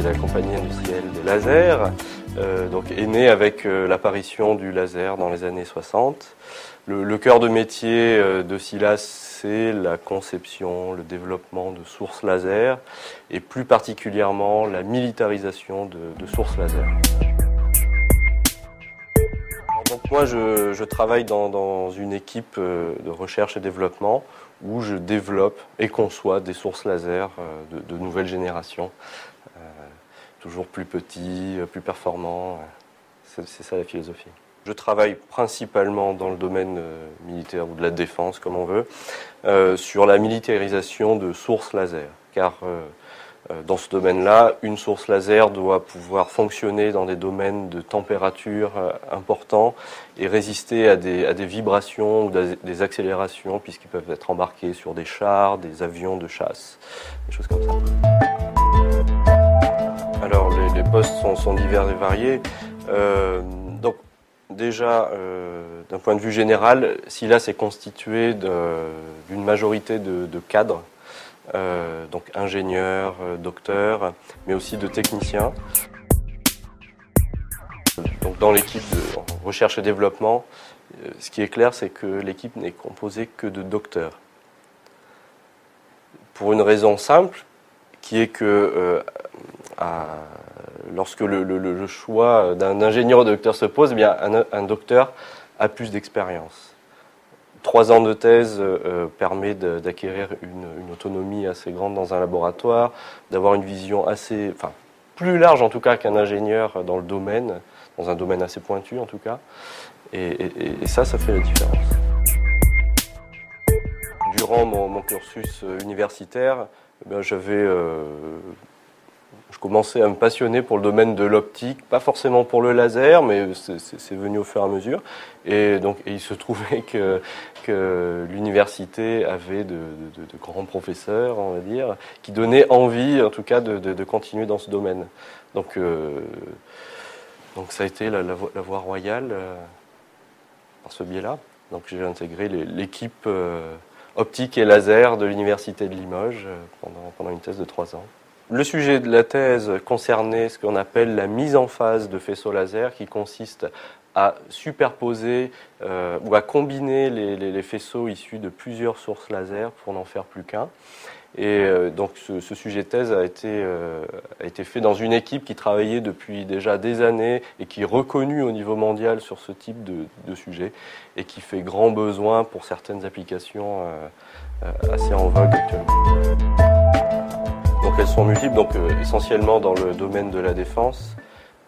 la compagnie industrielle des lasers, donc est née avec l'apparition du laser dans les années 60. Le cœur de métier de Silas, c'est la conception, le développement de sources laser et plus particulièrement la militarisation de sources laser. Donc moi je travaille dans une équipe de recherche et développement où je développe et conçois des sources laser de nouvelle génération, toujours plus petits, plus performants, c'est ça la philosophie. Je travaille principalement dans le domaine militaire ou de la défense, comme on veut, sur la militarisation de sources laser, car dans ce domaine-là, une source laser doit pouvoir fonctionner dans des domaines de température importants et résister à des vibrations ou des accélérations, puisqu'ils peuvent être embarqués sur des chars, des avions de chasse, des choses comme ça. Alors les postes sont divers et variés. Donc déjà, d'un point de vue général, Silas est constitué d'une majorité de cadres. Donc ingénieurs, docteurs, mais aussi de techniciens. Donc dans l'équipe de recherche et développement, ce qui est clair, c'est que l'équipe n'est composée que de docteurs. Pour une raison simple, qui est que lorsque le choix d'un ingénieur ou de docteur se pose, eh bien un docteur a plus d'expérience. 3 ans de thèse permet d'acquérir une autonomie assez grande dans un laboratoire, d'avoir une vision plus large en tout cas qu'un ingénieur dans le domaine, dans un domaine assez pointu en tout cas, et ça fait la différence. Durant mon cursus universitaire, je commençais à me passionner pour le domaine de l'optique, pas forcément pour le laser, mais c'est venu au fur et à mesure. Et il se trouvait que l'université avait de grands professeurs, on va dire, qui donnaient envie, en tout cas, de continuer dans ce domaine. Donc ça a été la voie royale par ce biais-là. Donc j'ai intégré l'équipe optique et laser de l'université de Limoges pendant une thèse de 3 ans. Le sujet de la thèse concernait ce qu'on appelle la mise en phase de faisceaux laser, qui consiste à superposer ou à combiner les faisceaux issus de plusieurs sources laser pour n'en faire plus qu'un. Et donc ce sujet de thèse a été fait dans une équipe qui travaillait depuis déjà des années et qui est reconnue au niveau mondial sur ce type de sujet et qui fait grand besoin pour certaines applications assez en vogue actuellement. Donc elles sont multiples, donc essentiellement dans le domaine de la défense.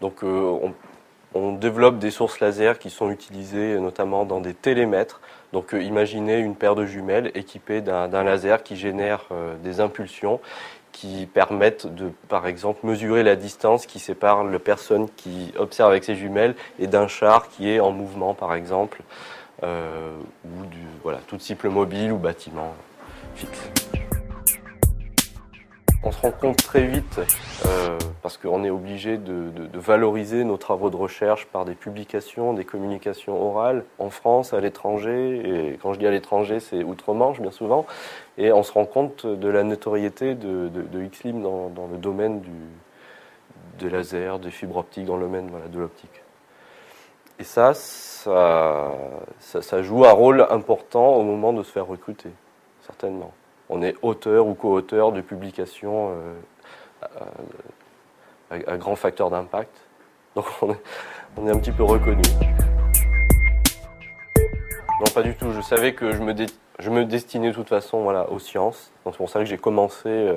Donc on développe des sources laser qui sont utilisées notamment dans des télémètres. Donc imaginez une paire de jumelles équipées d'un laser qui génère des impulsions qui permettent de, par exemple, mesurer la distance qui sépare la personne qui observe avec ses jumelles et d'un char qui est en mouvement, par exemple, ou tout cible mobile ou bâtiment fixe. On se rend compte très vite, parce qu'on est obligé de valoriser nos travaux de recherche par des publications, des communications orales, en France, à l'étranger, et quand je dis à l'étranger, c'est outre-Manche bien souvent, et on se rend compte de la notoriété de Xlim dans le domaine des lasers, des fibres optiques, dans le domaine de l'optique. Et ça joue un rôle important au moment de se faire recruter, certainement. On est auteur ou co-auteur de publications à grand facteur d'impact. Donc on est un petit peu reconnu. Non, pas du tout. Je savais que je me destinais de toute façon aux sciences. Donc c'est pour ça que j'ai commencé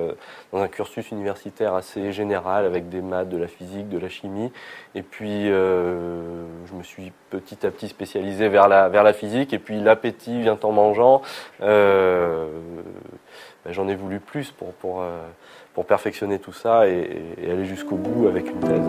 dans un cursus universitaire assez général avec des maths, de la physique, de la chimie. Et puis je me suis petit à petit spécialisé vers la physique. Et puis l'appétit vient en mangeant. J'en ai voulu plus pour perfectionner tout ça et aller jusqu'au bout avec une thèse.